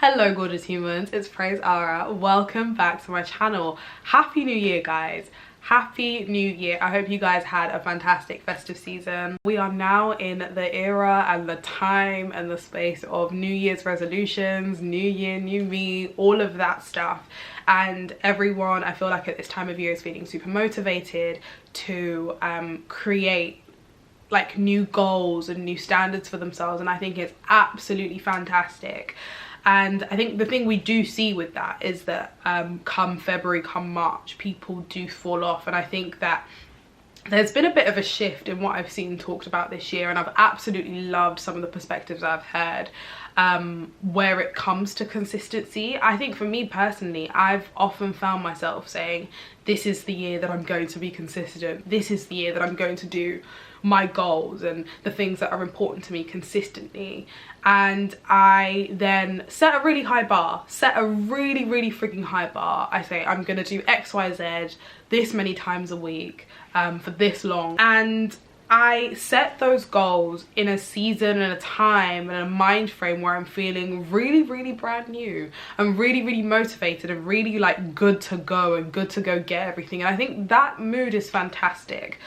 Hello gorgeous humans, it's Praise Ara. Welcome back to my channel. Happy New Year guys. Happy New Year. I hope you guys had a fantastic festive season. We are now in the era and the time and the space of New Year's resolutions, New Year, new me, all of that stuff. And everyone, I feel like at this time of year is feeling super motivated to create like new goals and new standards for themselves, and I think it's absolutely fantastic. And I think the thing we do see with that is that come February, come March, people do fall off. And I think that there's been a bit of a shift in what I've seen talked about this year, and I've absolutely loved some of the perspectives I've heard where it comes to consistency. I think for me personally, I've often found myself saying, this is the year that I'm going to be consistent. This is the year that I'm going to do my goals and the things that are important to me consistently. And I then set a really high bar, set a really freaking high bar. I say I'm gonna do XYZ this many times a week for this long, and I set those goals in a season and a time and a mind frame where I'm feeling really brand new and really motivated and really like good to go and good to go get everything. And I think that mood is fantastic.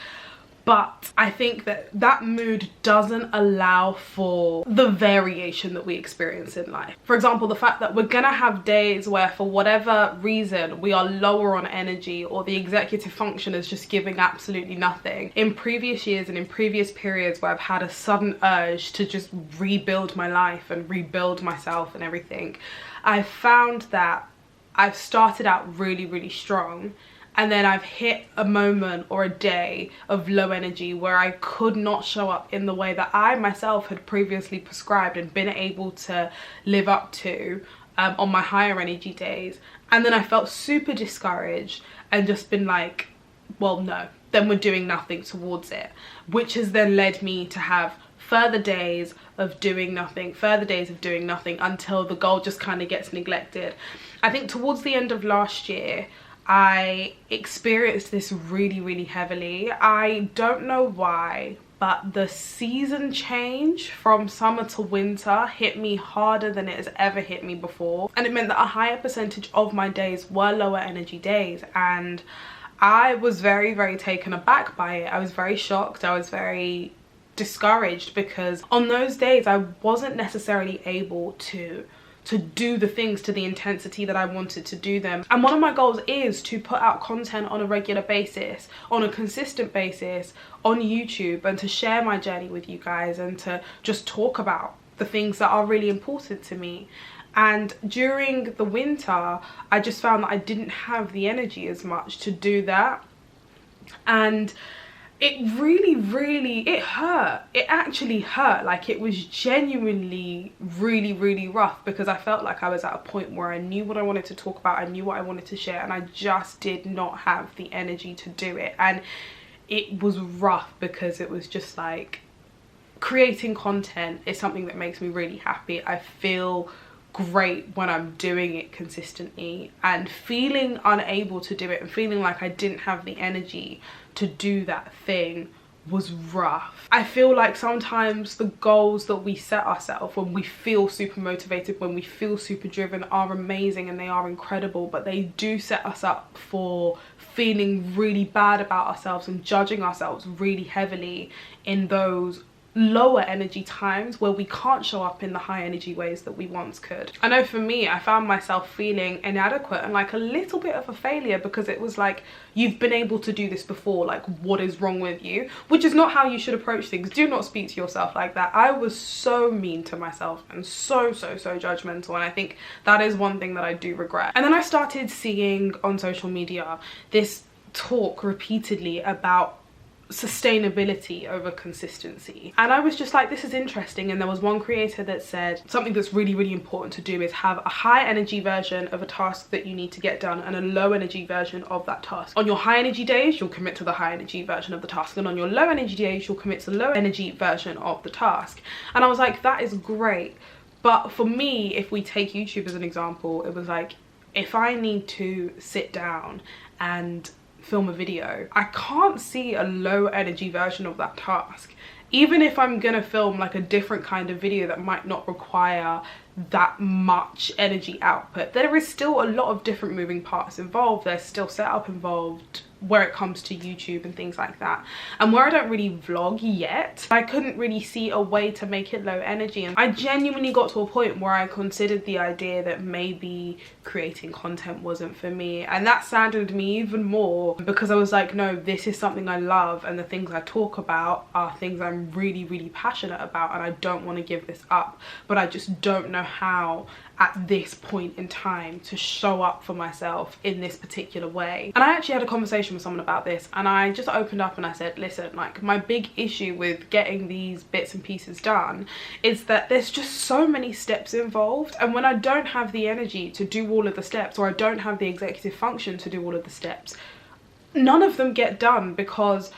But I think that that mood doesn't allow for the variation that we experience in life. For example, the fact that we're gonna have days where for whatever reason we are lower on energy, or the executive function is just giving absolutely nothing. In previous years and in previous periods where I've had a sudden urge to just rebuild my life and rebuild myself and everything, I've found that I've started out really strong, and then I've hit a moment or a day of low energy where I could not show up in the way that I myself had previously prescribed and been able to live up to on my higher energy days. And then I felt super discouraged and just been like, well, no, then we're doing nothing towards it, which has then led me to have further days of doing nothing, further days of doing nothing, until the goal just kind of gets neglected. I think towards the end of last year, I experienced this really heavily. I don't know why, but the season change from summer to winter hit me harder than it has ever hit me before. And it meant that a higher percentage of my days were lower energy days. And I was very taken aback by it. I was very shocked. I was very discouraged, because on those days I wasn't necessarily able to do the things to the intensity that I wanted to do them. And one of my goals is to put out content on a regular basis, on a consistent basis on YouTube, and to share my journey with you guys and to just talk about the things that are really important to me. And during the winter, I just found that I didn't have the energy as much to do that. And it really it hurt. It actually hurt. Like, it was genuinely really rough, because I felt like I was at a point where I knew what I wanted to talk about, I knew what I wanted to share, and I just did not have the energy to do it. And it was rough, because it was just like, creating content is something that makes me really happy. I feel great when I'm doing it consistently, and feeling unable to do it and feeling like I didn't have the energy to do that thing was rough. I feel like sometimes the goals that we set ourselves when we feel super motivated, when we feel super driven, are amazing and they are incredible, but they do set us up for feeling really bad about ourselves and judging ourselves really heavily in those lower energy times where we can't show up in the high energy ways that we once could. I know for me, I found myself feeling inadequate and like a little bit of a failure, because it was like, you've been able to do this before, like what is wrong with you? Which is not how you should approach things. Do not speak to yourself like that. I was so mean to myself and so judgmental, and I think that is one thing that I do regret. And then I started seeing on social media this talk repeatedly about sustainability over consistency, and I was just like, this is interesting. And there was one creator that said something that's really important to do is have a high energy version of a task that you need to get done and a low energy version of that task. On your high energy days, you'll commit to the high energy version of the task, and on your low energy days, you'll commit to the low energy version of the task. And I was like, that is great. But for me, if we take YouTube as an example, it was like, if I need to sit down and film a video. I can't see a low energy version of that task. Even if I'm gonna film like a different kind of video that might not require that much energy output, there is still a lot of different moving parts involved. There's still setup involved where it comes to YouTube and things like that. And where I don't really vlog yet, I couldn't really see a way to make it low energy. And I genuinely got to a point where I considered the idea that maybe creating content wasn't for me. And that saddened me even more, because I was like, no, this is something I love, and the things I talk about are things I'm really, really passionate about, and I don't want to give this up. But I just don't know how at this point in time to show up for myself in this particular way. And I actually had a conversation with someone about this, and I just opened up and I said, listen, like, my big issue with getting these bits and pieces done is that there's just so many steps involved, and when I don't have the energy to do all of the steps, or I don't have the executive function to do all of the steps, none of them get done. Because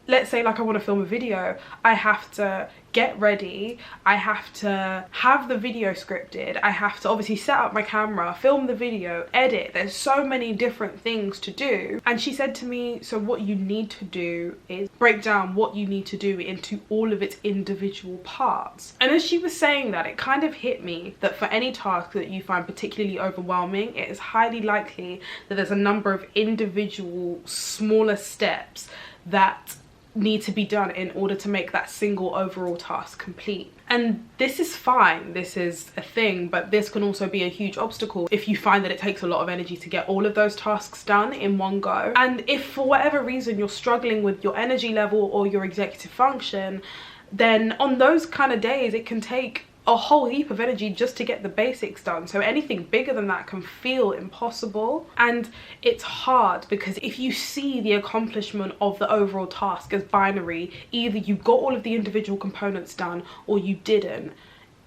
let's say, like, I want to film a video, I have to get ready, I have to have the video scripted, I have to obviously set up my camera, film the video, edit. There's so many different things to do. And she said to me, so what you need to do is break down what you need to do into all of its individual parts. And as she was saying that, it kind of hit me that for any task that you find particularly overwhelming, it is highly likely that there's a number of individual smaller steps that need to be done in order to make that single overall task complete. And this is fine, this is a thing, but this can also be a huge obstacle if you find that it takes a lot of energy to get all of those tasks done in one go. And if for whatever reason you're struggling with your energy level or your executive function, then on those kind of days it can take a whole heap of energy just to get the basics done. So anything bigger than that can feel impossible. And it's hard because if you see the accomplishment of the overall task as binary, either you got all of the individual components done or you didn't,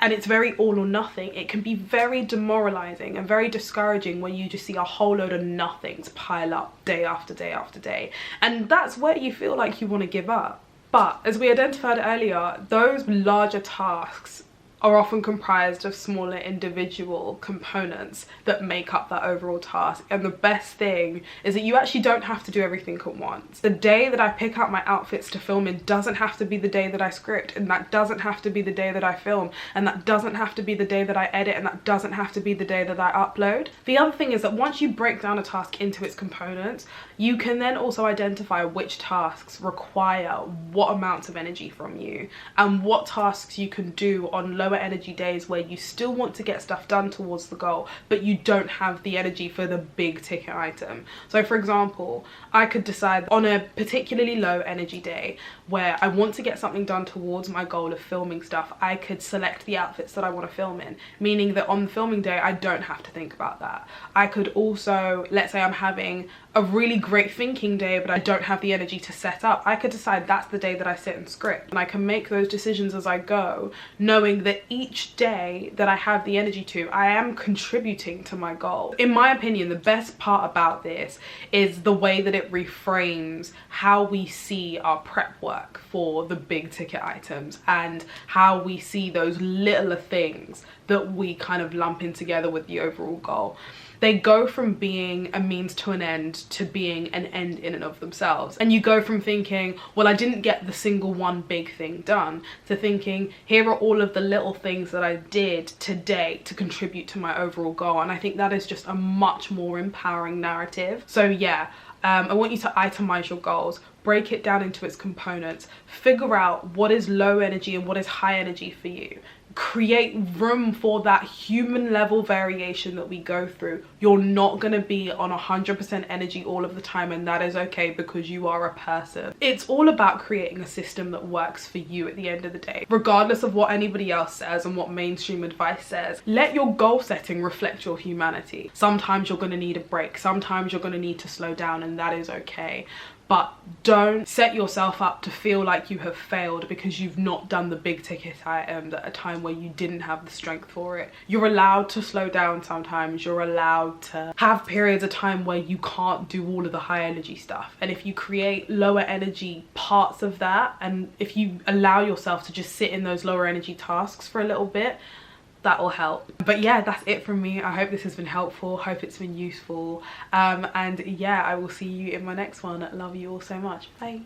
and it's very all or nothing, it can be very demoralizing and very discouraging when you just see a whole load of nothings pile up day after day after day. And that's where you feel like you want to give up. But as we identified earlier, those larger tasks are often comprised of smaller individual components that make up that overall task. And the best thing is that you actually don't have to do everything at once. The day that I pick up my outfits to film in doesn't have to be the day that I script, and that doesn't have to be the day that I film, and that doesn't have to be the day that I edit, and that doesn't have to be the day that I upload. The other thing is that once you break down a task into its components, you can then also identify which tasks require what amounts of energy from you, and what tasks you can do on lower energy days where you still want to get stuff done towards the goal, but you don't have the energy for the big ticket item. So for example, I could decide on a particularly low energy day where I want to get something done towards my goal of filming stuff, I could select the outfits that I want to film in, meaning that on the filming day I don't have to think about that. I could also, let's say I'm having a really great thinking day but I don't have the energy to set up, I could decide that's the day that I sit and script, and I can make those decisions as I go, knowing that each day that I have the energy to, I am contributing to my goal. In my opinion, the best part about this is the way that it reframes how we see our prep work for the big ticket items, and how we see those littler things that we kind of lump in together with the overall goal. They go from being a means to an end to being an end in and of themselves. And you go from thinking, well, I didn't get the single one big thing done, to thinking, here are all of the little things that I did today to contribute to my overall goal. And I think that is just a much more empowering narrative. So yeah, I want you to itemize your goals, break it down into its components, figure out what is low energy and what is high energy for you. Create room for that human level variation that we go through. You're not going to be on 100% energy all of the time, and that is okay because you are a person. It's all about creating a system that works for you at the end of the day, regardless of what anybody else says and what mainstream advice says. Let your goal setting reflect your humanity. Sometimes you're going to need a break, sometimes you're going to need to slow down, and that is okay. But don't set yourself up to feel like you have failed because you've not done the big ticket item at a time where you didn't have the strength for it. You're allowed to slow down sometimes. You're allowed to have periods of time where you can't do all of the high energy stuff. And if you create lower energy parts of that, and if you allow yourself to just sit in those lower energy tasks for a little bit, that will help. But yeah, that's it from me. I hope this has been helpful, hope it's been useful, and yeah, I will see you in my next one. Love you all so much. Bye.